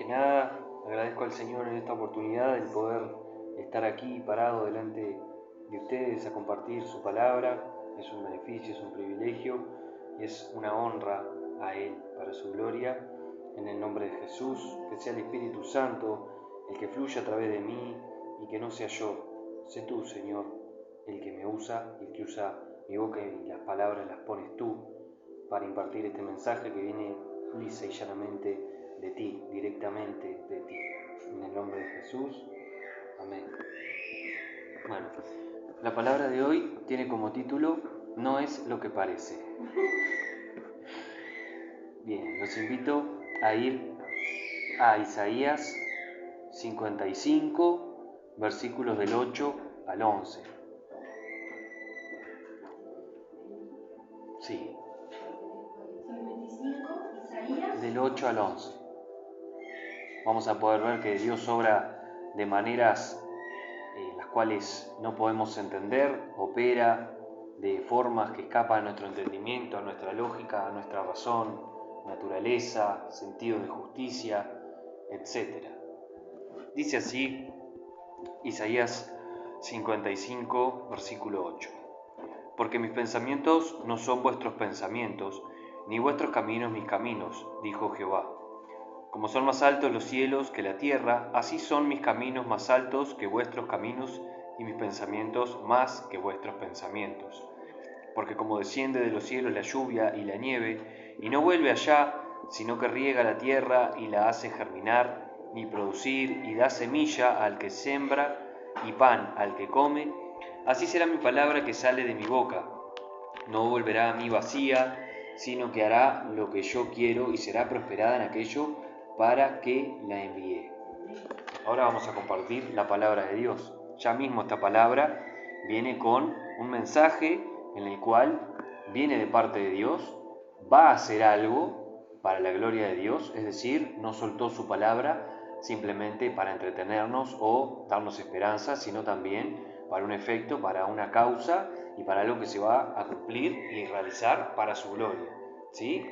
nada, agradezco al Señor en esta oportunidad el poder estar aquí parado delante de ustedes a compartir su palabra. Es un beneficio, es un privilegio y es una honra a Él para su gloria. En el nombre de Jesús, que sea el Espíritu Santo el que fluya a través de mí y que no sea yo. Sé tú, Señor, el que me usa y el que usa mi boca y las palabras las pones tú para impartir este mensaje que viene lisa y llanamente de ti, directamente de ti. En el nombre de Jesús, amén. Bueno, la palabra de hoy tiene como título No es lo que parece. Bien, los invito a ir a Isaías 55, versículos del 8 al 11. Sí. 55, Isaías. Del 8 al 11. Vamos a poder ver que Dios obra de maneras las cuales no podemos entender, opera de formas que escapan a nuestro entendimiento, a nuestra lógica, a nuestra razón, naturaleza, sentido de justicia, etc. Dice así Isaías 55, versículo 8. Porque mis pensamientos no son vuestros pensamientos, ni vuestros caminos mis caminos, dijo Jehová. Como son más altos los cielos que la tierra, así son mis caminos más altos que vuestros caminos y mis pensamientos más que vuestros pensamientos. Porque como desciende de los cielos la lluvia y la nieve, y no vuelve allá, sino que riega la tierra y la hace germinar y producir y da semilla al que siembra y pan al que come, así será mi palabra que sale de mi boca. No volverá a mí vacía, sino que hará lo que yo quiero y será prosperada en aquello para que la envíe. Ahora vamos a compartir la palabra de Dios. Ya mismo esta palabra viene con un mensaje en el cual viene de parte de Dios, va a hacer algo para la gloria de Dios, es decir, no soltó su palabra simplemente para entretenernos o darnos esperanza, sino también para un efecto, para una causa y para algo que se va a cumplir y realizar para su gloria. ¿Sí?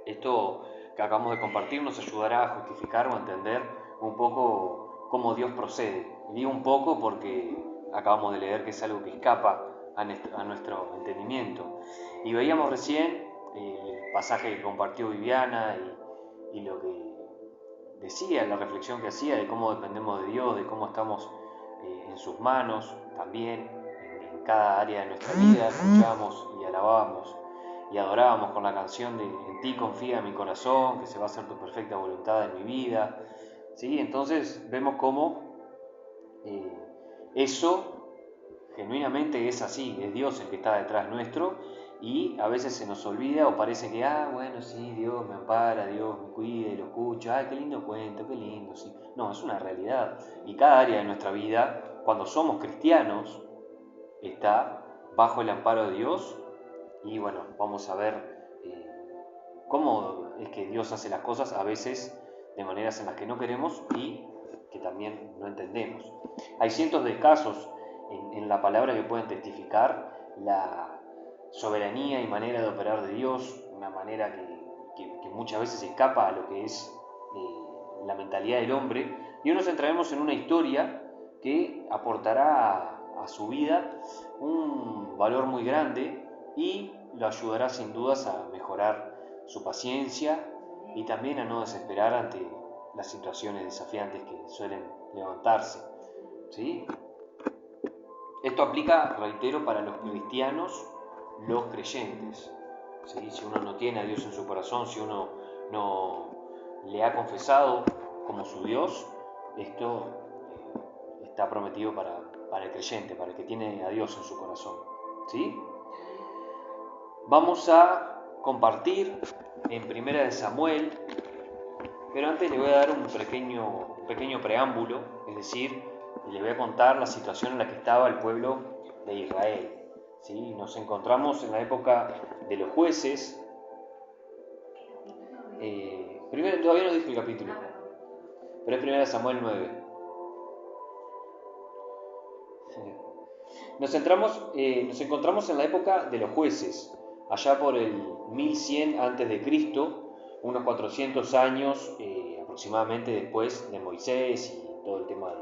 Esto que acabamos de compartir nos ayudará a justificar o a entender un poco cómo Dios procede. Digo un poco porque acabamos de leer que es algo que escapa a nuestro entendimiento. Y veíamos recién el pasaje que compartió Viviana y lo que decía, la reflexión que hacía de cómo dependemos de Dios, de cómo estamos en sus manos también, en cada área de nuestra vida. Escuchábamos y alabábamos y adorábamos con la canción de En ti confía mi corazón, que se va a hacer tu perfecta voluntad en mi vida. ¿Sí? Entonces vemos cómo eso genuinamente es así, es Dios el que está detrás nuestro y a veces se nos olvida o parece que, bueno, sí, Dios me ampara, Dios me cuida y lo escucha, qué lindo cuento, qué lindo, sí. No, es una realidad y cada área de nuestra vida, cuando somos cristianos, está bajo el amparo de Dios y bueno, vamos a ver cómo es que Dios hace las cosas a veces de maneras en las que no queremos y que también no entendemos. Hay cientos de casos en la palabra que pueden testificar la soberanía y manera de operar de Dios, una manera que muchas veces escapa a lo que es la mentalidad del hombre, y hoy nos centraremos en una historia que aportará a su vida un valor muy grande y lo ayudará sin dudas a mejorar su paciencia y también a no desesperar ante las situaciones desafiantes que suelen levantarse. ¿Sí? Esto aplica, reitero, para los cristianos, los creyentes. ¿Sí? Si uno no tiene a Dios en su corazón, si uno no le ha confesado como su Dios, esto está prometido para el creyente, para el que tiene a Dios en su corazón. ¿Sí? Vamos a compartir en Primera de Samuel, pero antes le voy a dar un pequeño preámbulo, es decir, le voy a contar la situación en la que estaba el pueblo de Israel. ¿Sí? Nos encontramos en la época de los jueces. Primero, todavía no dije el capítulo, pero es 1 Samuel 9. Nos encontramos en la época de los jueces, allá por el 1100 a.C., unos 400 años aproximadamente después de Moisés y todo el tema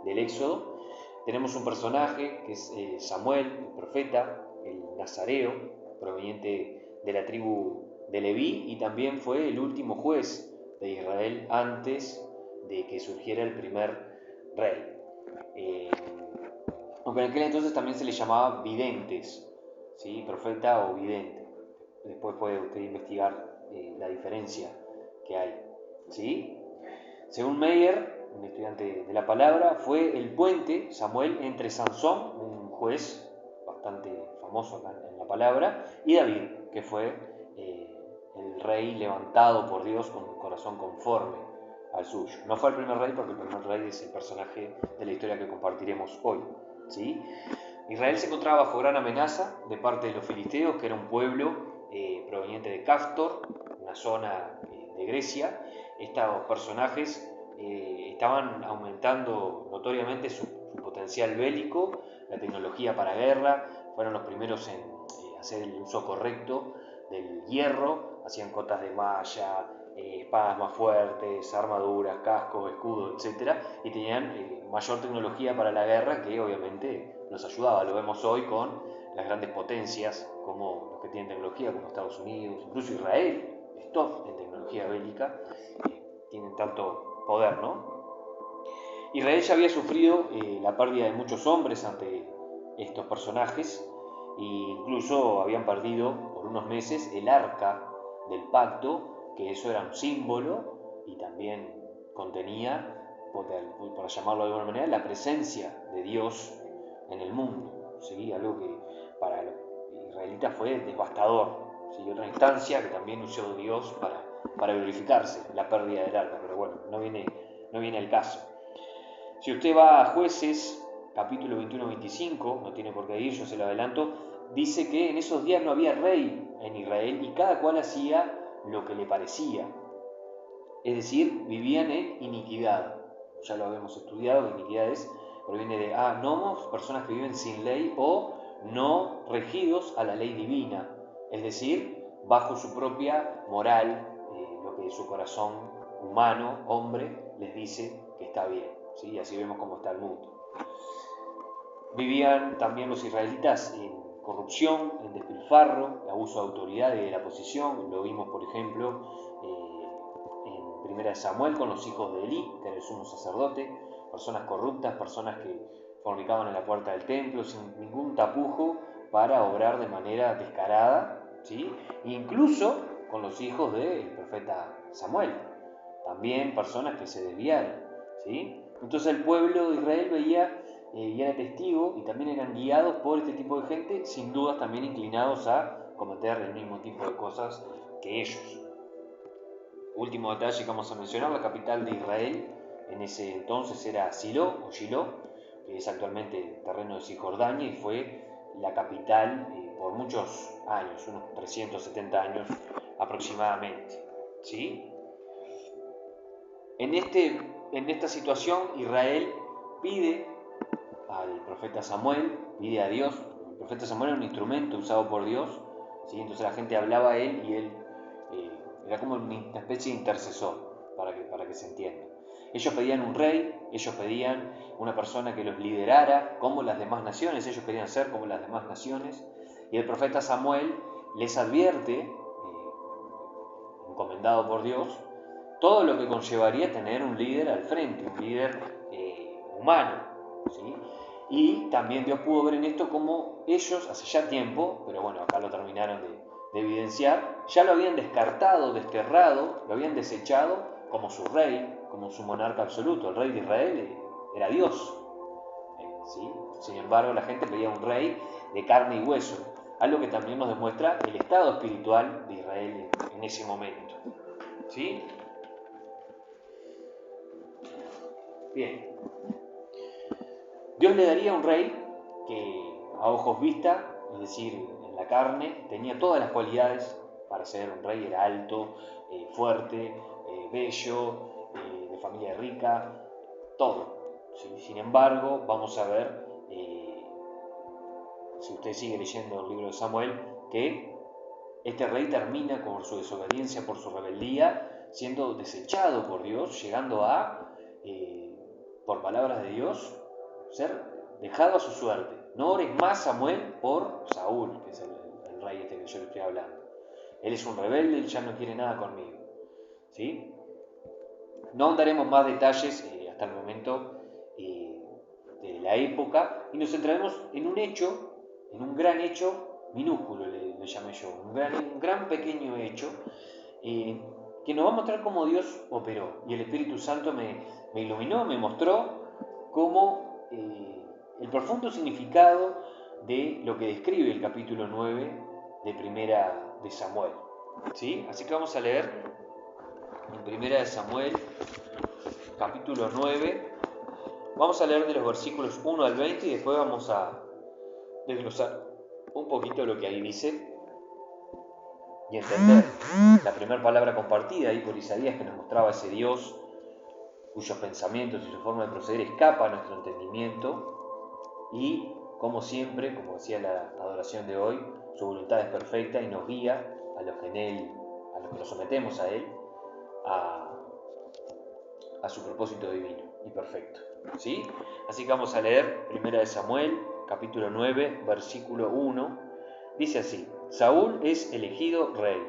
del Éxodo. Tenemos un personaje que es Samuel, el profeta, el nazareo, proveniente de la tribu de Leví, y también fue el último juez de Israel antes de que surgiera el primer rey. Aunque en aquel entonces también se le llamaba videntes, ¿sí? Profeta o vidente. Después puede usted investigar la diferencia que hay, ¿sí? Según Meyer, un estudiante de la palabra, fue el puente, Samuel, entre Sansón, un juez bastante famoso acá en la palabra, y David, que fue el rey levantado por Dios con un corazón conforme al suyo. No fue el primer rey, porque el primer rey es el personaje de la historia que compartiremos hoy, ¿sí? Israel se encontraba bajo gran amenaza de parte de los filisteos, que era un pueblo proveniente de Cástor, una zona de Grecia. Estos personajes estaban aumentando notoriamente su potencial bélico, la tecnología para guerra, fueron los primeros en hacer el uso correcto del hierro, hacían cotas de malla, espadas más fuertes, armaduras, cascos, escudos, etc. Y tenían mayor tecnología para la guerra que obviamente nos ayudaba. Lo vemos hoy con las grandes potencias como los que tienen tecnología, como Estados Unidos, incluso Israel, es top en tecnología bélica, tienen tanto poder, ¿no? Israel ya había sufrido la pérdida de muchos hombres ante estos personajes, e incluso habían perdido por unos meses el arca del pacto, que eso era un símbolo y también contenía, por llamarlo de alguna manera, la presencia de Dios en el mundo, ¿sí? Algo que para los israelitas fue devastador, ¿sí? Otra instancia que también usó Dios para glorificarse, la pérdida del arca, pero bueno, no viene el caso. Si usted va a Jueces, capítulo 21-25, no tiene por qué ir, yo se lo adelanto, dice que en esos días no había rey en Israel y cada cual hacía lo que le parecía. Es decir, vivían en iniquidad. Ya lo habíamos estudiado, iniquidades proviene de nomos, personas que viven sin ley o no regidos a la ley divina, es decir, bajo su propia moral, lo que su corazón humano, hombre, les dice que está bien, ¿sí? Así vemos cómo está el mundo. Vivían también los israelitas en corrupción, en despilfarro, abuso de autoridad y de la posición. Lo vimos, por ejemplo, en Primera de Samuel con los hijos de Elí, que era el sumo sacerdote, personas corruptas, personas que fornicaban en la puerta del templo sin ningún tapujo para obrar de manera descarada, ¿sí? Incluso con los hijos del profeta Samuel, también personas que se desviaron, ¿sí? Entonces el pueblo de Israel veía y era testigo y también eran guiados por este tipo de gente, sin dudas también inclinados a cometer el mismo tipo de cosas que ellos. Último detalle que vamos a mencionar, la capital de Israel en ese entonces era Silo o Shiloh, que es actualmente el terreno de Cisjordania, y fue la capital por muchos años, unos 370 años aproximadamente, ¿sí? En esta situación Israel pide al profeta Samuel, pide a Dios. El profeta Samuel era un instrumento usado por Dios, ¿sí? Entonces la gente hablaba a él y él era como una especie de intercesor, para que se entienda. Ellos pedían un rey, ellos pedían una persona que los liderara como las demás naciones, ellos querían ser como las demás naciones, y el profeta Samuel les advierte, encomendado por Dios, todo lo que conllevaría tener un líder al frente, un líder humano, ¿sí? Y también Dios pudo ver en esto como ellos, hace ya tiempo, pero bueno, acá lo terminaron de evidenciar, ya lo habían descartado, desterrado, lo habían desechado como su rey, como su monarca absoluto. El rey de Israel era Dios, ¿sí? Sin embargo, la gente pedía un rey de carne y hueso, algo que también nos demuestra el estado espiritual de Israel en ese momento, ¿sí? Bien. Dios le daría un rey que a ojos vista, es decir, en la carne, tenía todas las cualidades para ser un rey. Era alto, fuerte, bello, de familia rica, todo, ¿sí? Sin embargo, vamos a ver, si usted sigue leyendo el libro de Samuel, que este rey termina por su desobediencia, por su rebeldía, siendo desechado por Dios, llegando a, por palabras de Dios, ser dejado a su suerte. No ores más, Samuel, por Saúl, que es el rey este que yo le estoy hablando. Él es un rebelde, él ya no quiere nada conmigo. ¿Sí? No andaremos más detalles hasta el momento de la época y nos centraremos en un hecho, en un gran hecho minúsculo, le llamé yo, un gran pequeño hecho que nos va a mostrar cómo Dios operó. Y el Espíritu Santo me iluminó, me mostró cómo el profundo significado de lo que describe el capítulo 9 de Primera de Samuel. ¿Sí? Así que vamos a leer en Primera de Samuel, capítulo 9. Vamos a leer de los versículos 1 al 20 y después vamos a desglosar un poquito lo que ahí dice y entender la primera palabra compartida ahí por Isaías, que nos mostraba ese Dios cuyos pensamientos y su forma de proceder escapa a nuestro entendimiento, y como siempre, como decía la adoración de hoy, su voluntad es perfecta y nos guía a los que nos sometemos a Él, a su propósito divino y perfecto. ¿Sí? Así que vamos a leer Primera de Samuel, capítulo 9, versículo 1. Dice así: Saúl es elegido rey.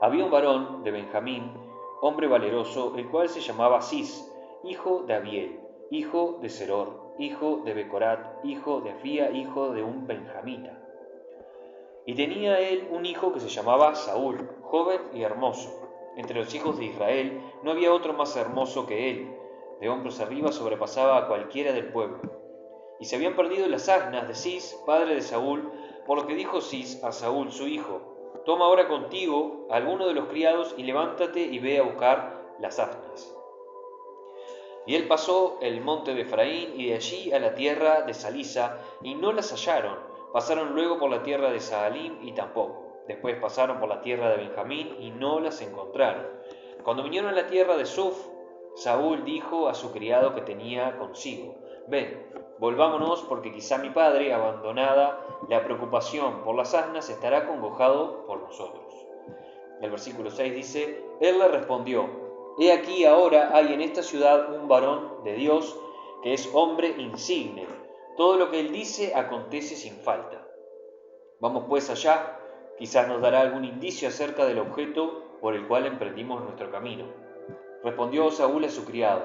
Había un varón de Benjamín, hombre valeroso, el cual se llamaba Cis, hijo de Abiel, hijo de Seror, hijo de Becorat, hijo de Afía, hijo de un benjamita. Y tenía él un hijo que se llamaba Saúl, joven y hermoso. Entre los hijos de Israel no había otro más hermoso que él. De hombros arriba sobrepasaba a cualquiera del pueblo. Y se habían perdido las asnas de Cis, padre de Saúl, por lo que dijo Cis a Saúl, su hijo: Toma ahora contigo a alguno de los criados y levántate y ve a buscar las asnas. Y él pasó el monte de Efraín y de allí a la tierra de Salisa, y no las hallaron. Pasaron luego por la tierra de Saalim y tampoco. Después pasaron por la tierra de Benjamín y no las encontraron. Cuando vinieron a la tierra de Suf, Saúl dijo a su criado que tenía consigo: Ven, volvámonos, porque quizá mi padre, abandonada la preocupación por las asnas, estará congojado por nosotros. El versículo 6 dice: Él le respondió: He aquí ahora hay en esta ciudad un varón de Dios que es hombre insigne. Todo lo que él dice acontece sin falta. Vamos pues allá, quizás nos dará algún indicio acerca del objeto por el cual emprendimos nuestro camino. Respondió Saúl a su criado: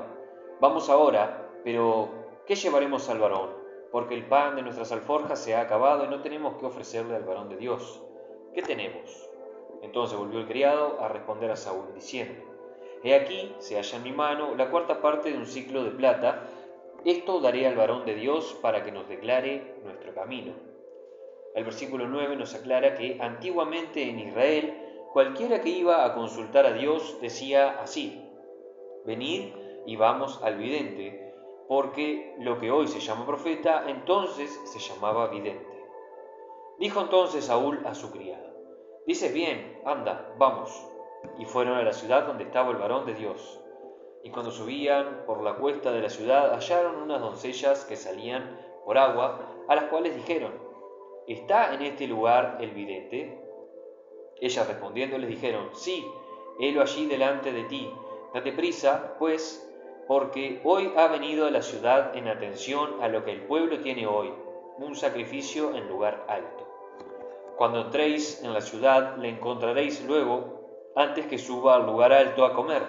Vamos ahora, pero ¿qué llevaremos al varón? Porque el pan de nuestras alforjas se ha acabado y no tenemos que ofrecerle al varón de Dios. ¿Qué tenemos? Entonces volvió el criado a responder a Saúl, diciendo: He aquí, se halla en mi mano la cuarta parte de un siclo de plata. Esto daré al varón de Dios para que nos declare nuestro camino. El versículo 9 nos aclara que antiguamente en Israel, cualquiera que iba a consultar a Dios decía así: Venid y vamos al vidente, porque lo que hoy se llama profeta, entonces se llamaba vidente. Dijo entonces Saúl a su criado: Dices bien, anda, vamos. Y fueron a la ciudad donde estaba el varón de Dios. Y cuando subían por la cuesta de la ciudad, hallaron unas doncellas que salían por agua, a las cuales dijeron: ¿Está en este lugar el vidente? Ellas respondiendo les dijeron: Sí, helo allí delante de ti. Date prisa, pues, porque hoy ha venido a la ciudad en atención a lo que el pueblo tiene hoy, un sacrificio en lugar alto. Cuando entréis en la ciudad, le encontraréis luego, antes que suba al lugar alto a comer,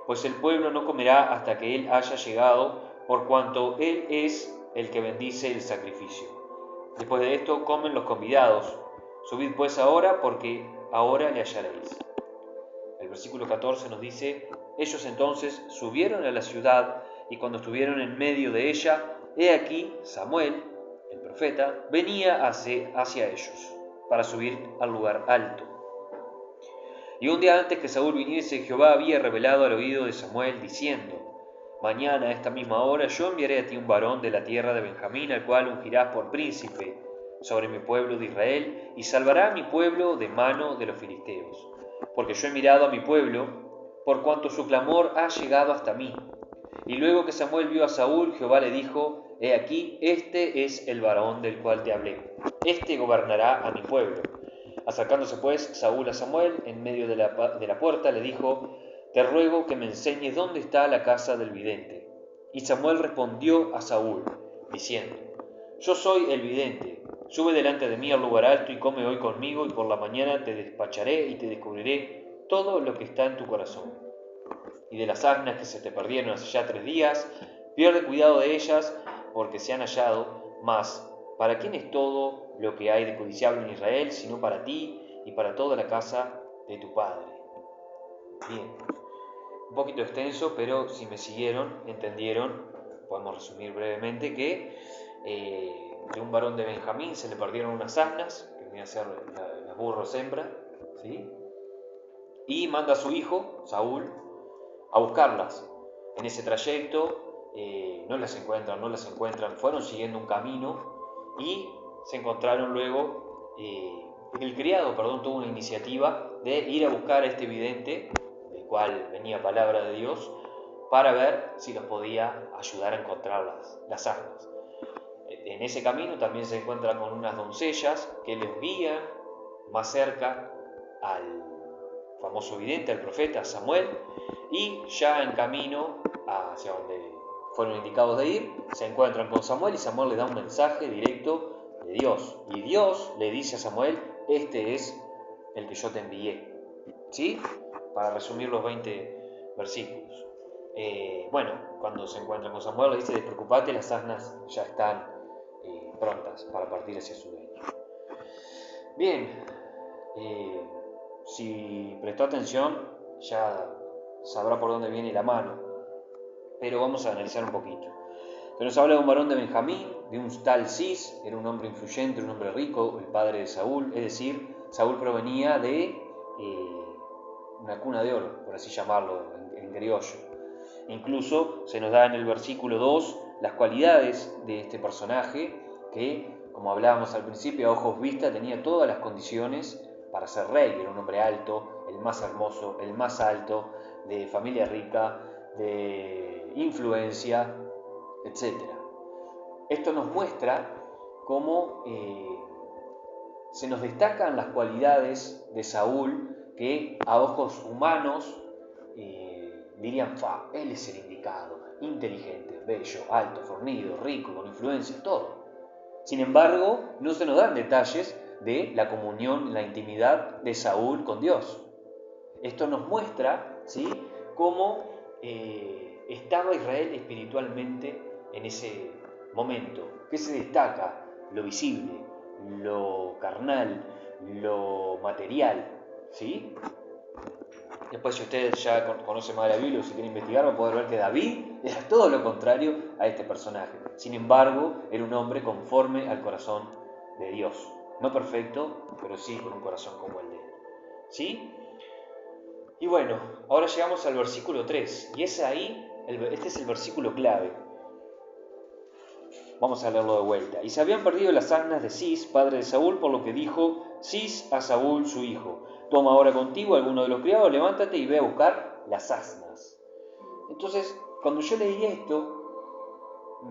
pues el pueblo no comerá hasta que él haya llegado, por cuanto él es el que bendice el sacrificio. Después de esto comen los convidados. Subid pues ahora, porque ahora le hallaréis. El versículo 14 nos dice: Ellos entonces subieron a la ciudad, y cuando estuvieron en medio de ella, he aquí Samuel, el profeta, venía hacia ellos, para subir al lugar alto. Y un día antes que Saúl viniese, Jehová había revelado al oído de Samuel, diciendo: Mañana a esta misma hora yo enviaré a ti un varón de la tierra de Benjamín, al cual ungirás por príncipe sobre mi pueblo de Israel, y salvará a mi pueblo de mano de los filisteos. Porque yo he mirado a mi pueblo, por cuanto su clamor ha llegado hasta mí. Y luego que Samuel vio a Saúl, Jehová le dijo: He aquí, este es el varón del cual te hablé. Este gobernará a mi pueblo. Acercándose pues Saúl a Samuel, en medio de la puerta, le dijo: te ruego que me enseñes dónde está la casa del vidente. Y Samuel respondió a Saúl, diciendo: yo soy el vidente, sube delante de mí al lugar alto y come hoy conmigo, y por la mañana te despacharé y te descubriré todo lo que está en tu corazón. Y de las asnas que se te perdieron hace ya 3 días, pierde cuidado de ellas, porque se han hallado. Mas, ¿para quién es todo lo que hay de codiciable en Israel, sino para ti y para toda la casa de tu padre? Bien, un poquito extenso, pero si me siguieron, entendieron, podemos resumir brevemente que de un varón de Benjamín se le perdieron unas asnas, que venían a ser las burros hembra, ¿sí? Y manda a su hijo, Saúl, a buscarlas. En ese trayecto no las encuentran, fueron siguiendo un camino y se encontraron luego, el criado, tuvo una iniciativa de ir a buscar a este vidente, del cual venía palabra de Dios, para ver si los podía ayudar a encontrar las asnas. En ese camino también se encuentran con unas doncellas que les guían más cerca al famoso vidente, al profeta Samuel, y ya en camino hacia donde fueron indicados de ir, se encuentran con Samuel y Samuel le da un mensaje directo de Dios. Y Dios le dice a Samuel: este es el que yo te envié. ¿Sí? Para resumir los 20 versículos. Cuando se encuentran con Samuel le dice: despreocupate, las asnas ya están prontas para partir hacia su dueño. Bien, si prestó atención ya sabrá por dónde viene la mano, pero vamos a analizar un poquito. Se nos habla de un varón de Benjamín, de un tal Cis, era un hombre influyente, un hombre rico, el padre de Saúl, es decir, Saúl provenía de una cuna de oro, por así llamarlo en criollo. Incluso se nos da en el versículo 2 las cualidades de este personaje que, como hablábamos al principio, a ojos vistas tenía todas las condiciones para ser rey. Era un hombre alto, el más hermoso, el más alto, de familia rica, de influencia, etc. Esto nos muestra cómo se nos destacan las cualidades de Saúl que a ojos humanos dirían: él es el indicado, inteligente, bello, alto, fornido, rico, con influencia, todo. Sin embargo, no se nos dan detalles de la comunión, la intimidad de Saúl con Dios. Esto nos muestra, ¿sí?, cómo estaba Israel espiritualmente en ese momento. ¿Qué se destaca? Lo visible, lo carnal, lo material, ¿sí? Después, si ustedes ya conocen más de la Biblia o si quieren investigar, van a poder ver que David era todo lo contrario a este personaje. Sin embargo, era un hombre conforme al corazón de Dios. No perfecto, pero sí con un corazón como el de él. ¿Sí? Y bueno, ahora llegamos al versículo 3. Y es ahí, este es el versículo clave. Vamos a leerlo de vuelta. Y se habían perdido las asnas de Cis, padre de Saúl, por lo que dijo Cis a Saúl su hijo: toma ahora contigo a alguno de los criados, levántate y ve a buscar las asnas. Entonces, cuando yo leí esto, lo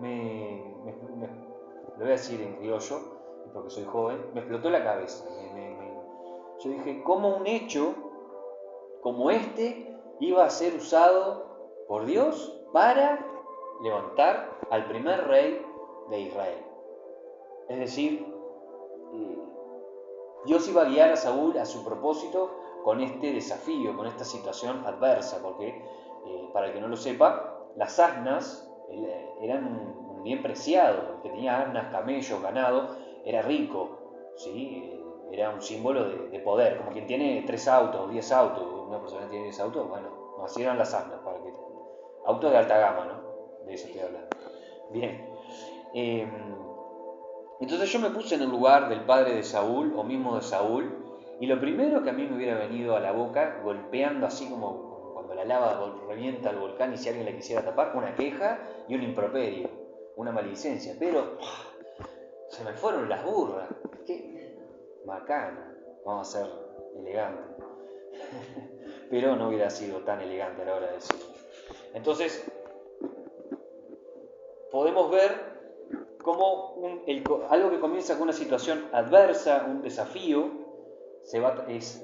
voy a decir en criollo, porque soy joven, me explotó la cabeza. Yo dije: ¿cómo un hecho como este iba a ser usado por Dios para levantar al primer rey de Israel? Es decir, Dios iba a guiar a Saúl a su propósito con este desafío, con esta situación adversa, porque, para el que no lo sepa, las asnas eran un bien preciado. El que tenía asnas, camellos, ganado, era rico, ¿sí? Era un símbolo de poder, como quien tiene 3 autos, 10 autos. Una persona que tiene 10 autos, bueno, así eran las asnas, autos de alta gama, ¿no? De eso estoy hablando. Bien. Entonces yo me puse en el lugar del padre de Saúl, o mismo de Saúl, y lo primero que a mí me hubiera venido a la boca, golpeando así como cuando la lava revienta el volcán y si alguien la quisiera tapar, una queja y un improperio, una maledicencia. Pero se me fueron las burras. ¡Qué macana! Vamos a ser elegantes. Pero no hubiera sido tan elegante a la hora de decirlo. Entonces, podemos ver cómo algo que comienza con una situación adversa, un desafío,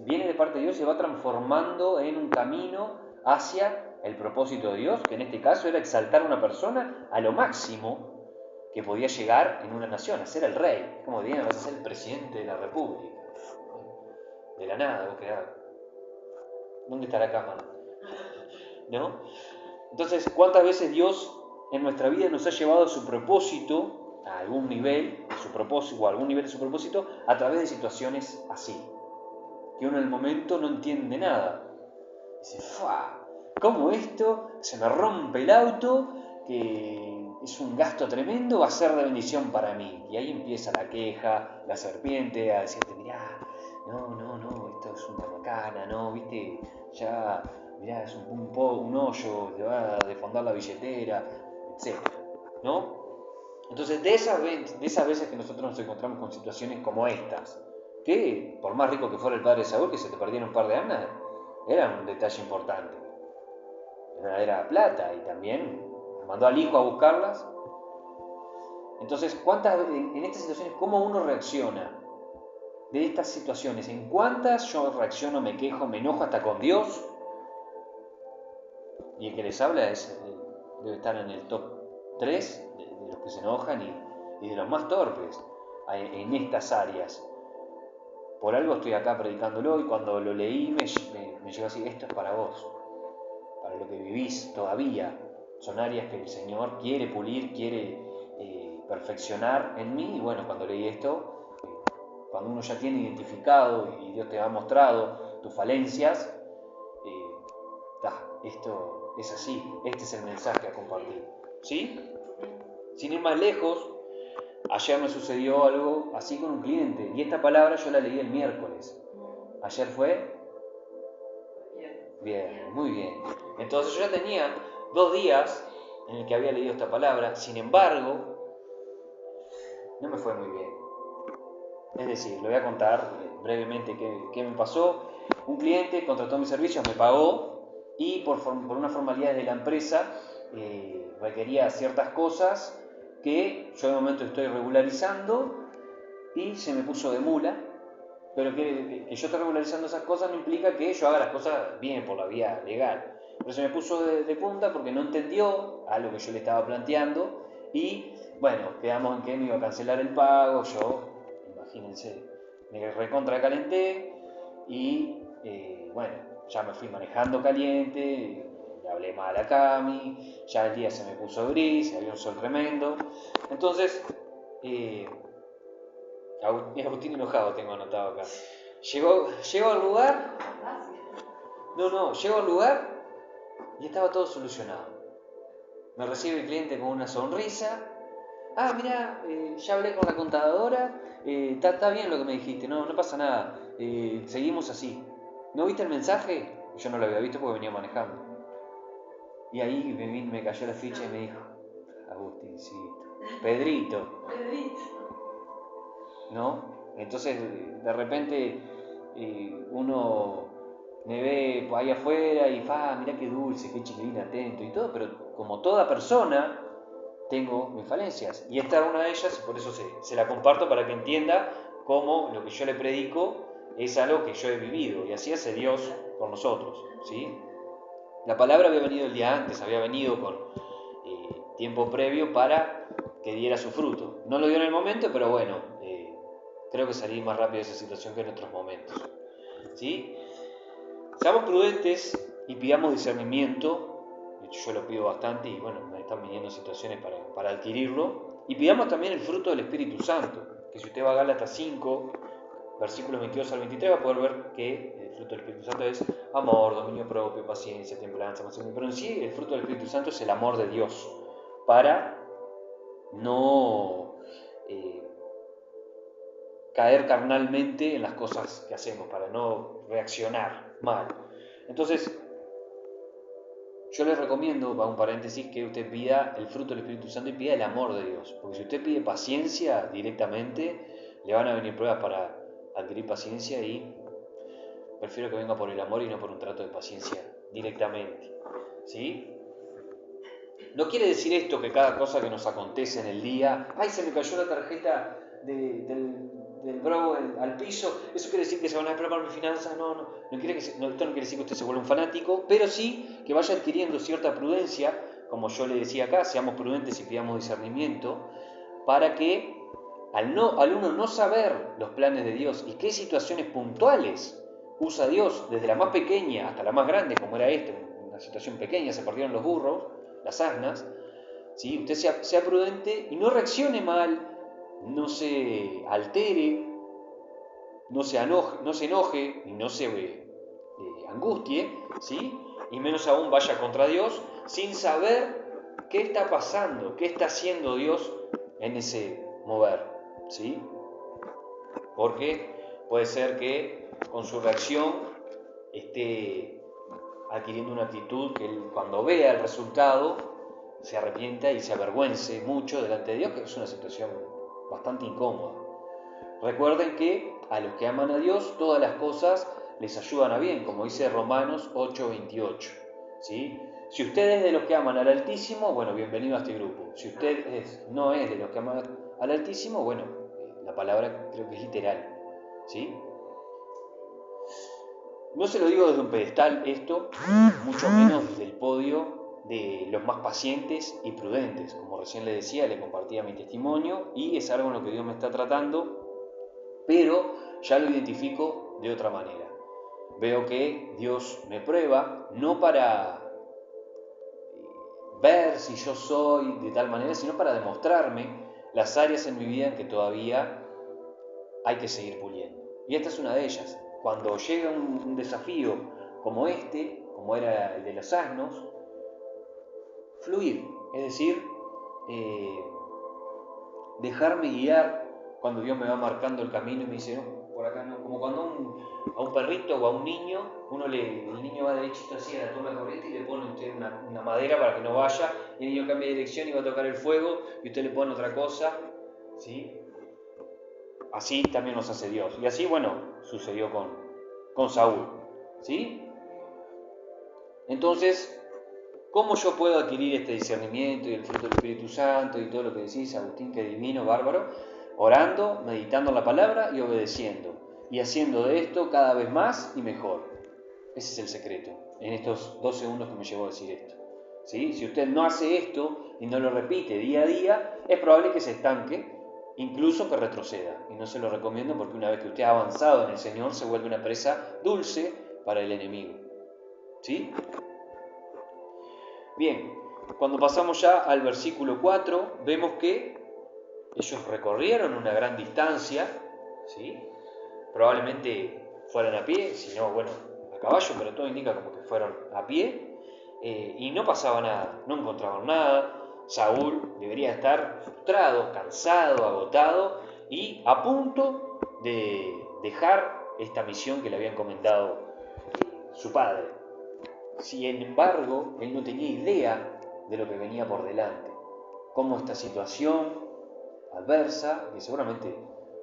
viene de parte de Dios y se va transformando en un camino hacia el propósito de Dios, que en este caso era exaltar a una persona a lo máximo que podía llegar en una nación, a ser el rey. Es como dirían, vas a ser el presidente de la república. De la nada, vos quedás. ¿Dónde está la cámara? ¿No? Entonces, ¿cuántas veces Dios en nuestra vida nos ha llevado a su propósito, a algún nivel de su propósito, o a algún nivel de su propósito, a través de situaciones así? Que uno en el momento no entiende nada. Dice, ¡fua! ¿Cómo esto? Se me rompe el auto, que es un gasto tremendo, va a ser de bendición para mí. Y ahí empieza la queja, la serpiente, a decirte, mirá, no, esto es una macana, no, viste, ya, mirá, es un hoyo, te va a desfondar la billetera, etc. ¿No? Entonces, de esas veces que nosotros nos encontramos con situaciones como estas, que por más rico que fuera el padre de Saúl, que se te perdiera un par de anas, era un detalle importante. Era plata y también mandó al hijo a buscarlas. Entonces, en estas situaciones, ¿cómo uno reacciona de estas situaciones? ¿En cuántas yo reacciono, me quejo, me enojo hasta con Dios? Y el que les habla debe estar en el top 3 de los que se enojan y de los más torpes en estas áreas. Por algo estoy acá predicándolo y cuando lo leí me llegó así, esto es para vos, para lo que vivís todavía. Son áreas que el Señor quiere pulir, quiere perfeccionar en mí. Y bueno, cuando leí esto, cuando uno ya tiene identificado y Dios te ha mostrado tus falencias, esto es así, este es el mensaje a compartir. ¿Sí? Sin ir más lejos, ayer me sucedió algo así con un cliente y esta palabra yo la leí el miércoles. ¿Ayer fue? Bien, muy bien. Entonces yo ya tenía 2 días en el que había leído esta palabra, sin embargo, no me fue muy bien. Es decir, le voy a contar brevemente qué me pasó. Un cliente contrató mis servicios, me pagó y por una formalidad de la empresa requería ciertas cosas que yo de momento estoy regularizando y se me puso de mula. Pero que yo esté regularizando esas cosas no implica que yo haga las cosas bien por la vía legal. Pero se me puso de punta porque no entendió algo que yo le estaba planteando y bueno, quedamos en que me iba a cancelar el pago. Yo, imagínense, me recontracalenté y bueno, ya me fui manejando caliente, le hablé mal a Cami, ya el día se me puso gris, había un sol tremendo. Entonces, Agustín enojado tengo anotado acá. Llego al lugar. Llego al lugar y estaba todo solucionado. Me recibe el cliente con una sonrisa. Ah, mirá, ya hablé con la contadora. Está bien lo que me dijiste, no pasa nada. Seguimos así. ¿No viste el mensaje? Yo no lo había visto porque venía manejando. Y ahí me cayó la ficha y me dijo, Agustincito, Pedrito. ¿No? Entonces, de repente, uno me ve ahí afuera y mirá qué dulce, qué chiquilín atento y todo, pero como toda persona, tengo mis falencias. Y esta es una de ellas, y por eso se la comparto para que entienda cómo lo que yo le predico es algo que yo he vivido, y así hace Dios con nosotros, ¿sí? La palabra había venido el día antes, había venido con tiempo previo para que diera su fruto. No lo dio en el momento, pero bueno, creo que salí más rápido de esa situación que en otros momentos. ¿Sí? Seamos prudentes y pidamos discernimiento. De hecho, yo lo pido bastante y bueno, me están viniendo situaciones para adquirirlo. Y pidamos también el fruto del Espíritu Santo, que si usted va a Gálatas 5, versículos 22 al 23, va a poder ver que el fruto del Espíritu Santo es amor, dominio propio, paciencia, templanza, mansedumbre. Pero en sí, el fruto del Espíritu Santo es el amor de Dios, para no caer carnalmente en las cosas que hacemos, para no reaccionar mal. Entonces, yo les recomiendo, para un paréntesis, que usted pida el fruto del Espíritu Santo y pida el amor de Dios, porque si usted pide paciencia directamente, le van a venir pruebas para adquirir paciencia y prefiero que venga por el amor y no por un trato de paciencia directamente. ¿Sí? No quiere decir esto que cada cosa que nos acontece en el día, ¡ay, se me cayó la tarjeta del bravo al piso. ¿Eso quiere decir que se van a preparar mis finanzas? No esto no quiere decir que usted se vuelva un fanático, pero sí que vaya adquiriendo cierta prudencia, como yo le decía acá, seamos prudentes y pidamos discernimiento, para que al uno no saber los planes de Dios y qué situaciones puntuales usa Dios, desde la más pequeña hasta la más grande, como era una situación pequeña, se perdieron los burros, las asnas, ¿sí? Usted sea prudente y no reaccione mal, no se altere, no se enoje y no se angustie, ¿sí? Y menos aún vaya contra Dios sin saber qué está pasando, qué está haciendo Dios en ese mover, ¿sí? Porque puede ser que con su reacción esté adquiriendo una actitud que él, cuando vea el resultado, se arrepienta y se avergüence mucho delante de Dios, que es una situación bastante incómoda. Recuerden que a los que aman a Dios, todas las cosas les ayudan a bien, como dice Romanos 8:28, ¿sí? Si usted es de los que aman al Altísimo, bueno, bienvenido a este grupo. Si usted no es de los que aman al Altísimo, bueno, la palabra creo que es literal, ¿sí? No se lo digo desde un pedestal esto, mucho menos desde el podio de los más pacientes y prudentes. Como recién le decía, le compartía mi testimonio y es algo en lo que Dios me está tratando, pero ya lo identifico de otra manera. Veo que Dios me prueba, no para ver si yo soy de tal manera, sino para demostrarme las áreas en mi vida en que todavía hay que seguir puliendo. Y esta es una de ellas. Cuando llega un desafío como este, como era el de los asnos, fluir, es decir, dejarme guiar cuando Dios me va marcando el camino y me dice, no, por acá no, como cuando a un perrito o a un niño, el niño va derechito así a la toma corriente y le pone usted una madera para que no vaya, y el niño cambia de dirección y va a tocar el fuego y usted le pone otra cosa, ¿sí? Así también nos hace Dios. Y así, bueno, sucedió con Saúl, ¿sí? Entonces, ¿cómo yo puedo adquirir este discernimiento y el fruto del Espíritu Santo y todo lo que decís, Agustín, que divino, bárbaro? Orando, meditando la palabra y obedeciendo. Y haciendo de esto cada vez más y mejor. Ese es el secreto, en estos 2 segundos que me llevó a decir esto, ¿sí? Si usted no hace esto y no lo repite día a día, es probable que se estanque, incluso que retroceda. Y no se lo recomiendo porque una vez que usted ha avanzado en el Señor, se vuelve una presa dulce para el enemigo, ¿sí? Bien, cuando pasamos ya al versículo 4, vemos que ellos recorrieron una gran distancia, ¿sí? Probablemente fueran a pie, si no, bueno, a caballo, pero todo indica como que fueron a pie, y no pasaba nada, no encontraban nada. Saúl debería estar frustrado, cansado, agotado y a punto de dejar esta misión que le había encomendado su padre. Sin embargo, él no tenía idea de lo que venía por delante, cómo esta situación adversa, que seguramente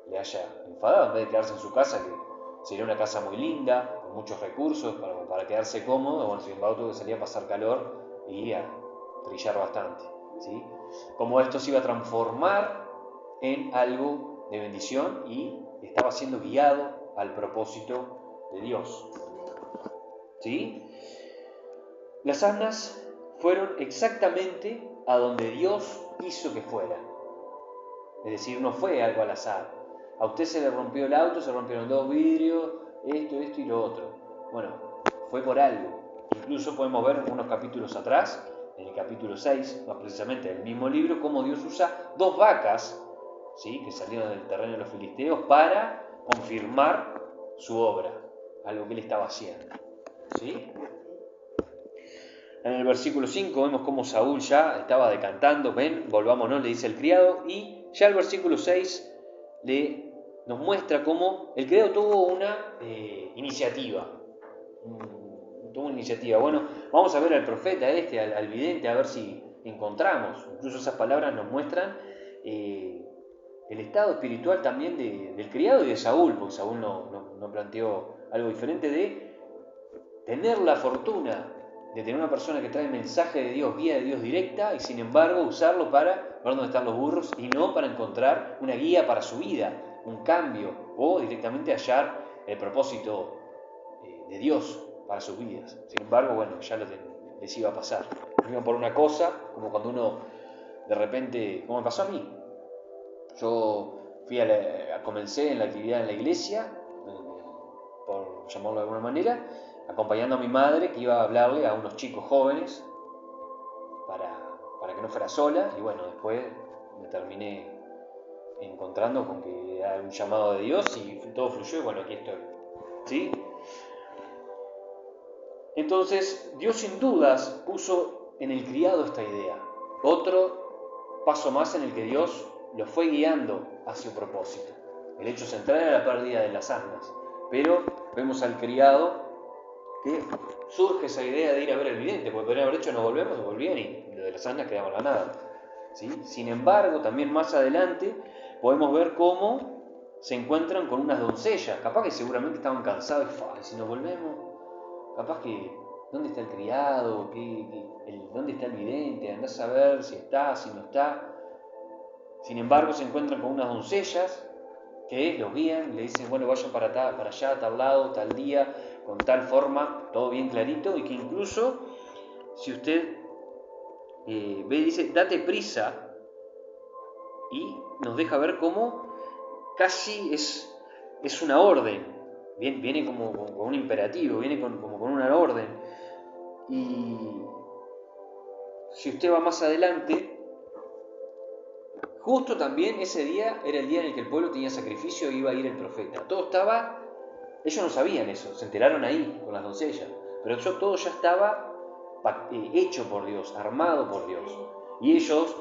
le haya enfadado, en vez de quedarse en su casa, que sería una casa muy linda, con muchos recursos para quedarse cómodo, bueno, sin embargo tuvo que salir a pasar calor y a trillar bastante, ¿sí? Como esto se iba a transformar en algo de bendición y estaba siendo guiado al propósito de Dios, ¿sí? Las asnas fueron exactamente a donde Dios quiso que fueran. Es decir, no fue algo al azar. A usted se le rompió el auto, se rompieron 2 vidrios, esto y lo otro. Bueno, fue por algo. Incluso podemos ver unos capítulos atrás, en el capítulo 6, más precisamente del mismo libro, cómo Dios usa 2 vacas, ¿sí?, que salieron del terreno de los filisteos para confirmar su obra, algo que él estaba haciendo, ¿sí? En el versículo 5 vemos cómo Saúl ya estaba decantando, ven, volvámonos, le dice el criado, y ya el versículo 6 nos muestra cómo el criado tuvo una iniciativa. Bueno, vamos a ver al profeta al vidente, a ver si encontramos. Incluso esas palabras nos muestran el estado espiritual también del criado y de Saúl, porque Saúl no planteó algo diferente, de tener la fortuna de tener una persona que trae mensaje de Dios, guía de Dios directa, y sin embargo usarlo para ver dónde están los burros y no para encontrar una guía para su vida, un cambio o directamente hallar el propósito de Dios para sus vidas. Sin embargo, bueno, ya les iba a pasar. Iban por una cosa, como cuando uno de repente, como me pasó a mí. Yo comencé en la actividad en la iglesia, por llamarlo de alguna manera, acompañando a mi madre que iba a hablarle a unos chicos jóvenes para que no fuera sola, y bueno, después me terminé encontrando con que era un llamado de Dios y todo fluyó y bueno, aquí estoy. ¿Sí? Entonces, Dios sin dudas puso en el criado esta idea. Otro paso más en el que Dios lo fue guiando hacia un propósito. El hecho central era la pérdida de las asnas. Pero vemos al criado que surge esa idea de ir a ver el vidente, porque podrían haber hecho nos volvemos, volvían y lo de las asnas quedaba en la nada. ¿Sí? Sin embargo, también más adelante podemos ver cómo se encuentran con unas doncellas. Capaz que seguramente estaban cansados y si nos volvemos, capaz que ¿dónde está el criado? ¿Dónde está el vidente? Andás a ver si está, si no está. Sin embargo, se encuentran con unas doncellas que los guían, le dicen, bueno, vayan para allá, tal lado, tal día, con tal forma, todo bien clarito, y que incluso, si usted ve, dice, date prisa, y nos deja ver cómo casi es una orden, viene como un imperativo, viene como con una orden, y si usted va más adelante, justo también ese día era el día en el que el pueblo tenía sacrificio e iba a ir el profeta. Todo estaba, ellos no sabían eso, se enteraron ahí con las doncellas, pero todo ya estaba hecho por Dios, armado por Dios. Y ellos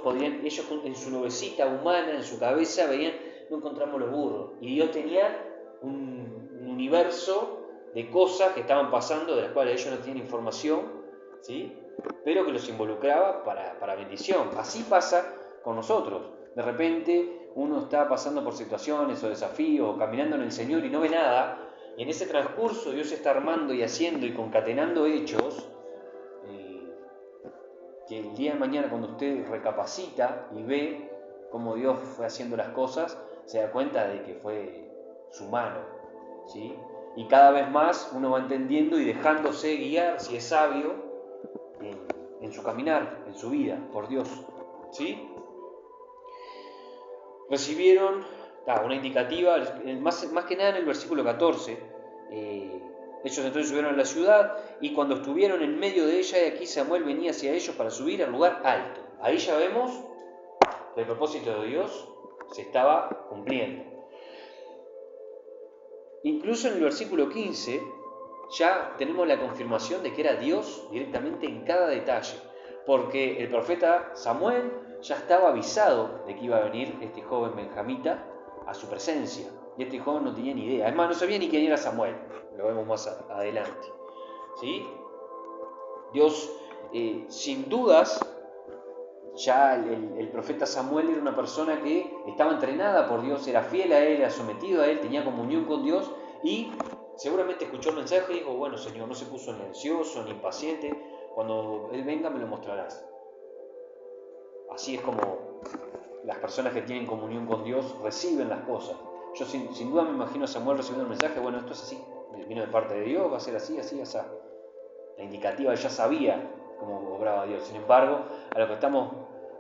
en su nubecita humana, en su cabeza, veían, no encontramos los burros. Y Dios tenía un universo de cosas que estaban pasando, de las cuales ellos no tenían información, ¿sí? Pero que los involucraba para bendición. Así pasa con nosotros. De repente uno está pasando por situaciones o desafíos, o caminando en el Señor y no ve nada, y en ese transcurso Dios está armando y haciendo y concatenando hechos, que el día de mañana cuando usted recapacita y ve cómo Dios fue haciendo las cosas, se da cuenta de que fue su mano, ¿sí? Y cada vez más uno va entendiendo y dejándose guiar, si es sabio, en su caminar, en su vida, por Dios, ¿sí? Recibieron una indicativa, más que nada en el versículo 14, ellos entonces subieron a la ciudad y cuando estuvieron en medio de ella, y aquí Samuel venía hacia ellos para subir al lugar alto. Ahí ya vemos que el propósito de Dios se estaba cumpliendo. Incluso en el versículo 15 ya tenemos la confirmación de que era Dios directamente en cada detalle, porque el profeta Samuel ya estaba avisado de que iba a venir este joven benjamita a su presencia, y este joven no tenía ni idea, además no sabía ni quién era Samuel, lo vemos más adelante, ¿sí? Dios, sin dudas, ya el profeta Samuel era una persona que estaba entrenada por Dios, era fiel a él, era sometido a él, tenía comunión con Dios y seguramente escuchó el mensaje y dijo, bueno Señor, no se puso ni ansioso ni impaciente, cuando Él venga me lo mostrarás. Así es como las personas que tienen comunión con Dios reciben las cosas. Yo sin duda me imagino a Samuel recibiendo el mensaje, bueno, esto es así, vino de parte de Dios, va a ser así, así, así. La indicativa ya sabía cómo obraba Dios. Sin embargo, a lo que estamos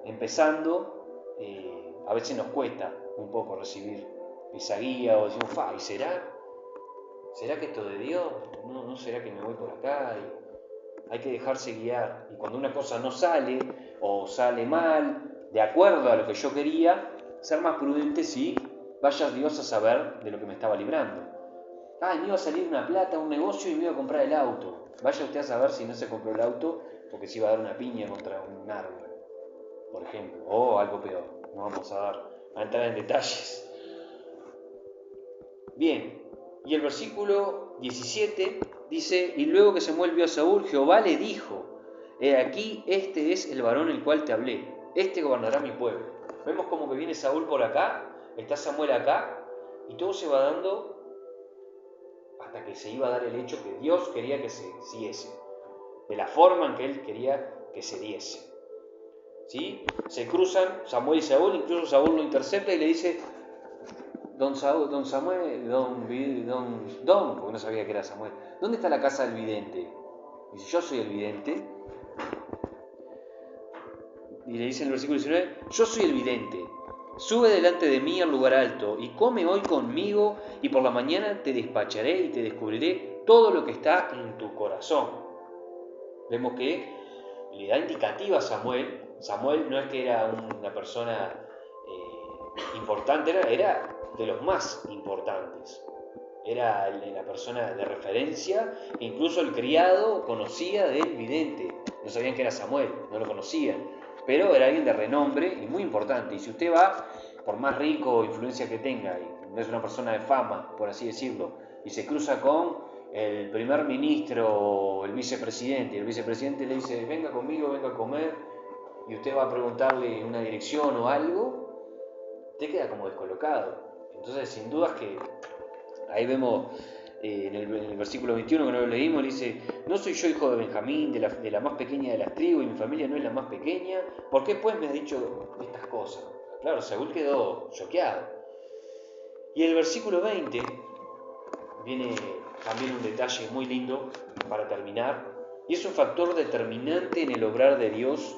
empezando, a veces nos cuesta un poco recibir esa guía o decimos, ¿y será? ¿Será que esto de Dios? ¿No será que me voy por acá? Y hay que dejarse guiar. Y cuando una cosa no sale o sale mal, de acuerdo a lo que yo quería, ser más prudente si vaya Dios a saber de lo que me estaba librando. Me iba a salir una plata, un negocio y me iba a comprar el auto. Vaya usted a saber si no se compró el auto porque se iba a dar una piña contra un árbol, por ejemplo, o algo peor. No vamos a entrar en detalles. Bien, y el versículo 17 dice, y luego que Samuel vio a Saúl, Jehová le dijo, he aquí, este es el varón el cual te hablé, este gobernará mi pueblo. Vemos como que viene Saúl por acá, está Samuel acá, y todo se va dando hasta que se iba a dar el hecho que Dios quería que se diese, de la forma en que Él quería que se diese. ¿Sí? Se cruzan Samuel y Saúl, incluso Saúl lo intercepta y le dice, don Samuel, porque no sabía que era Samuel, ¿dónde está la casa del vidente? Dice, yo soy el vidente. Y le dice en el versículo 19, yo soy el vidente. Sube delante de mí al lugar alto y come hoy conmigo, y por la mañana te despacharé y te descubriré todo lo que está en tu corazón. Vemos que le da indicativa a Samuel. Samuel no es que era una persona importante, era de los más importantes. Era la persona de referencia, e incluso el criado conocía del vidente. No sabían que era Samuel, no lo conocían, pero era alguien de renombre y muy importante. Y si usted va, por más rico o influencia que tenga, y no es una persona de fama, por así decirlo, y se cruza con el primer ministro o el vicepresidente, y el vicepresidente le dice, venga conmigo, venga a comer, y usted va a preguntarle una dirección o algo, te queda como descolocado. Entonces, sin dudas que ahí vemos en el versículo 21 que no lo leímos, le dice, no soy yo hijo de Benjamín, de la más pequeña de las tribus, y mi familia no es la más pequeña, ¿por qué pues me has dicho estas cosas? Claro, Saúl quedó choqueado. Y el versículo 20 viene también un detalle muy lindo para terminar, y es un factor determinante en el obrar de Dios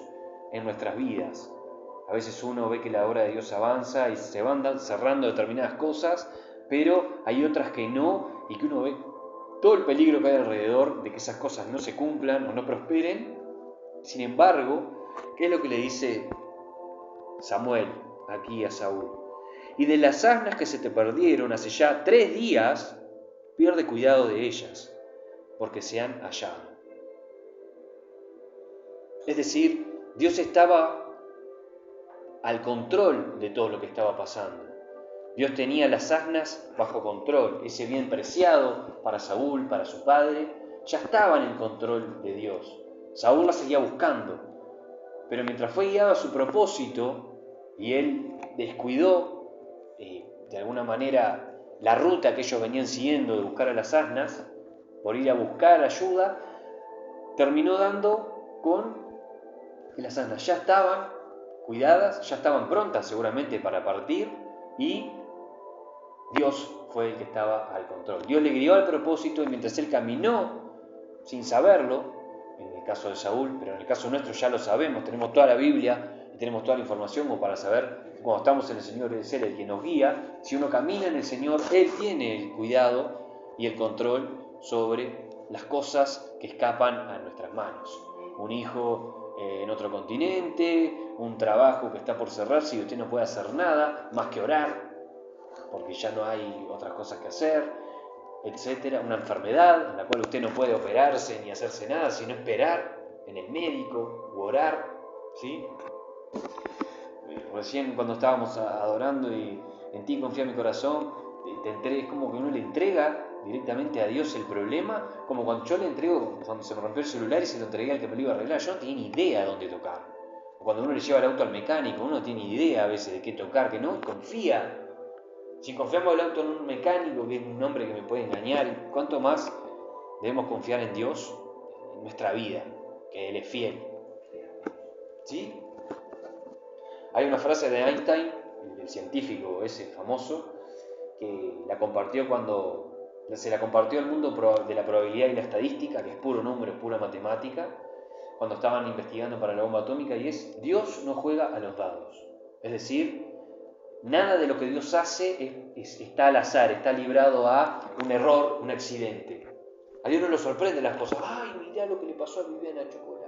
en nuestras vidas. A veces uno ve que la obra de Dios avanza y se van cerrando determinadas cosas, pero hay otras que no, y que uno ve todo el peligro que hay alrededor de que esas cosas no se cumplan o no prosperen. Sin embargo, ¿qué es lo que le dice Samuel aquí a Saúl? Y de las asnas que se te perdieron hace ya 3 días, pierde cuidado de ellas, porque se han hallado. Es decir, Dios estaba al control de todo lo que estaba pasando. Dios tenía las asnas bajo control. Ese bien preciado para Saúl, para su padre, ya estaba en el control de Dios. Saúl la seguía buscando, pero mientras fue guiado a su propósito y él descuidó de alguna manera la ruta que ellos venían siguiendo de buscar a las asnas, por ir a buscar ayuda, terminó dando con que las asnas ya estaban cuidadas, ya estaban prontas seguramente para partir, y Dios fue el que estaba al control. Dios le guió al propósito, y mientras él caminó sin saberlo, en el caso de Saúl, pero en el caso nuestro ya lo sabemos, tenemos toda la Biblia y tenemos toda la información como para saber que cuando estamos en el Señor es Él el que nos guía. Si uno camina en el Señor, Él tiene el cuidado y el control sobre las cosas que escapan a nuestras manos. Un hijo en otro continente, un trabajo que está por cerrarse y usted no puede hacer nada más que orar, porque ya no hay otras cosas que hacer, etcétera. Una enfermedad en la cual usted no puede operarse ni hacerse nada, sino esperar en el médico u orar, ¿sí? Recién cuando estábamos adorando y en ti confía mi corazón, es como que uno le entrega directamente a Dios el problema, como cuando yo le entrego, cuando se me rompió el celular y se lo entregué al que me lo iba a arreglar, yo no tenía ni idea de dónde tocar. O cuando uno le lleva el auto al mecánico, uno no tiene ni idea a veces de qué tocar, que no, y confía. Si confiamos el auto en un mecánico, que es un hombre que me puede engañar, ¿cuánto más debemos confiar en Dios, en nuestra vida, que Él es fiel? ¿Sí? Hay una frase de Einstein, el científico ese famoso, que la compartió cuando se la compartió al mundo de la probabilidad y la estadística, que es puro número, es pura matemática, cuando estaban investigando para la bomba atómica, y es: Dios no juega a los dados. Es decir, nada de lo que Dios hace está al azar, está librado a un error, un accidente. A Dios no lo sorprende las cosas. Ay, mirá lo que le pasó a Viviana Chocolate.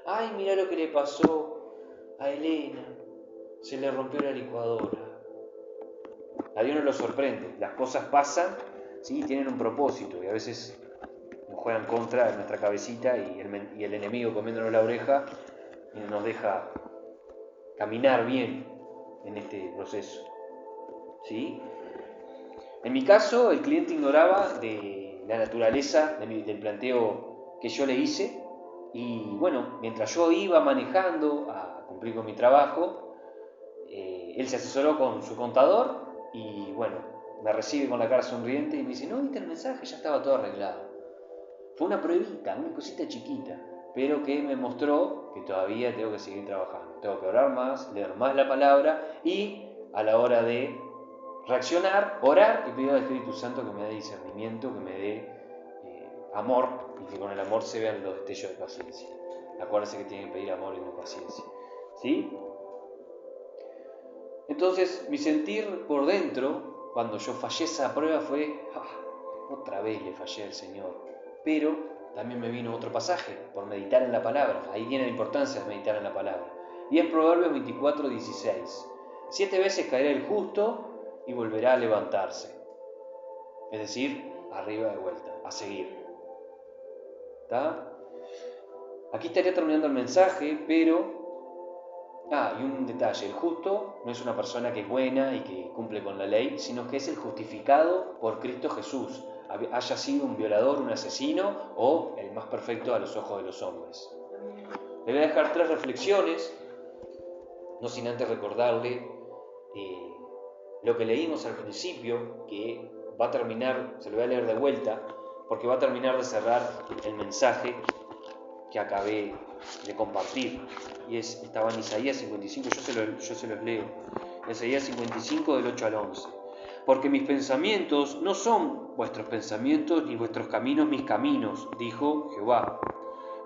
Ay, mirá lo que le pasó a Elena. Se le rompió la licuadora. A Dios no lo sorprende. Las cosas pasan, ¿sí? Tienen un propósito, y a veces nos juegan contra en nuestra cabecita, y el enemigo comiéndonos la oreja y no nos deja caminar bien en este proceso, ¿sí? En mi caso, el cliente ignoraba de la naturaleza del planteo que yo le hice, y bueno, mientras yo iba manejando a cumplir con mi trabajo, él se asesoró con su contador y bueno, me recibe con la cara sonriente y me dice: no, viste el mensaje, ya estaba todo arreglado. Fue una pruebita, una cosita chiquita, pero que me mostró que todavía tengo que seguir trabajando. Tengo que orar más, leer más la palabra, y a la hora de reaccionar, orar y pedir al Espíritu Santo que me dé discernimiento, que me dé amor, y que con el amor se vean los destellos de paciencia. Acuérdense que tienen que pedir amor y no paciencia. ¿Sí? Entonces, mi sentir por dentro, cuando yo fallé esa prueba, fue, otra vez le fallé al Señor. Pero también me vino otro pasaje, por meditar en la palabra. Ahí viene la importancia de meditar en la palabra. Y es Proverbios 24:16. 7 veces caerá el justo y volverá a levantarse. Es decir, arriba de vuelta, a seguir. ¿Está? Aquí estaría terminando el mensaje, pero... y un detalle, el justo no es una persona que es buena y que cumple con la ley, sino que es el justificado por Cristo Jesús, haya sido un violador, un asesino o el más perfecto a los ojos de los hombres. Le voy a dejar 3 reflexiones, no sin antes recordarle lo que leímos al principio, que va a terminar, se lo voy a leer de vuelta, porque va a terminar de cerrar el mensaje que acabé de compartir, y estaba en Isaías 55, yo se los leo, Isaías 55 del 8 al 11. Porque mis pensamientos no son vuestros pensamientos, ni vuestros caminos mis caminos, dijo Jehová.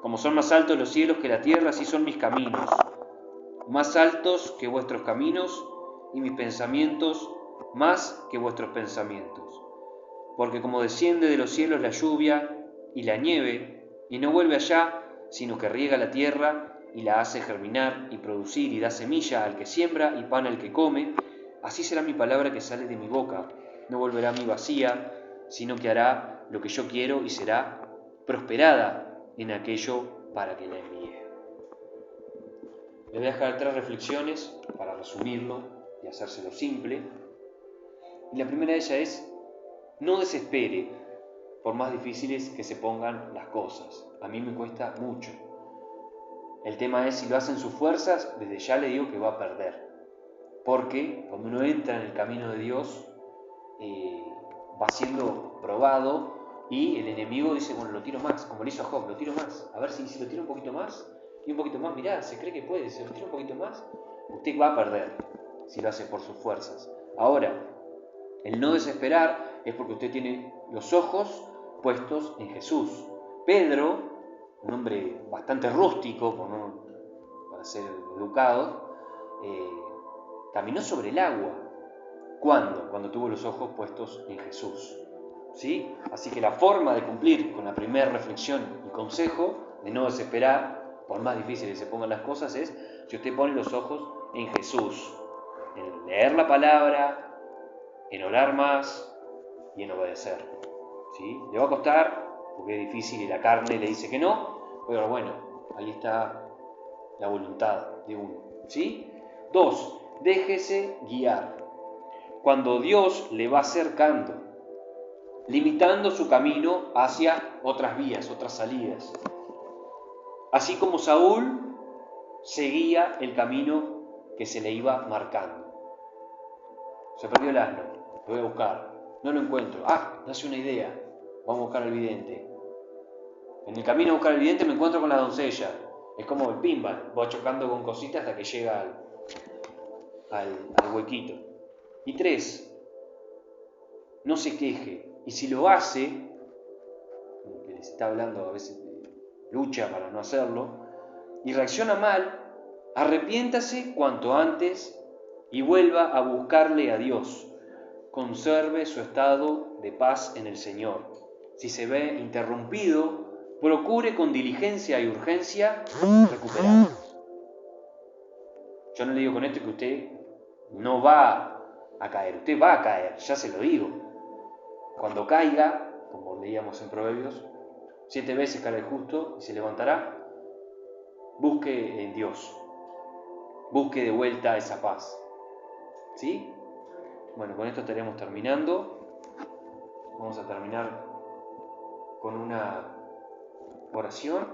Como son más altos los cielos que la tierra, así son mis caminos, más altos que vuestros caminos, y mis pensamientos más que vuestros pensamientos. Porque como desciende de los cielos la lluvia y la nieve, y no vuelve allá, sino que riega la tierra y la hace germinar y producir y da semilla al que siembra y pan al que come, así será mi palabra que sale de mi boca. No volverá a mí vacía, sino que hará lo que yo quiero y será prosperada en aquello para que la envíe. Le voy a dejar 3 reflexiones para resumirlo y hacérselo simple. Y la primera de ellas es: no desespere por más difíciles que se pongan las cosas. A mí me cuesta mucho. El tema es, si lo hacen sus fuerzas, desde ya le digo que va a perder. Porque cuando uno entra en el camino de Dios, va siendo probado y el enemigo dice, bueno, lo tiro más, como le hizo a Job, lo tiro más. A ver si lo tiro un poquito más y un poquito más, mirá, se cree que puede, si lo tiro un poquito más, usted va a perder si lo hace por sus fuerzas. Ahora, el no desesperar es porque usted tiene los ojos puestos en Jesús. Pedro, un hombre bastante rústico, para ser educado, caminó sobre el agua. ¿Cuándo? Cuando tuvo los ojos puestos en Jesús. ¿Sí? Así que la forma de cumplir con la primera reflexión y consejo de no desesperar, por más difíciles que se pongan las cosas, es si usted pone los ojos en Jesús, en leer la palabra, en orar más y en obedecer. ¿Sí? Le va a costar, porque es difícil y la carne le dice que no, pero bueno, ahí está la voluntad de uno. ¿Sí? 2. Déjese guiar. Cuando Dios le va acercando, limitando su camino hacia otras vías, otras salidas. Así como Saúl seguía el camino que se le iba marcando. Se perdió el asno, lo voy a buscar, no lo encuentro. Nace una idea, vamos a buscar al vidente. En el camino a buscar al vidente me encuentro con la doncella. Es como el pinball, va chocando con cositas hasta que llega al huequito. Y 3, no se queje. Y si lo hace, como que les está hablando, a veces lucha para no hacerlo, y reacciona mal, arrepiéntase cuanto antes y vuelva a buscarle a Dios. Conserve su estado de paz en el Señor. Si se ve interrumpido, procure con diligencia y urgencia recuperarlo. Yo no le digo con esto que usted no va a caer, usted va a caer, ya se lo digo. Cuando caiga, como leíamos en Proverbios, 7 veces caerá el justo y se levantará. Busque en Dios, busque de vuelta esa paz. ¿Sí? Bueno, con esto estaremos terminando. Vamos a terminar con una oración.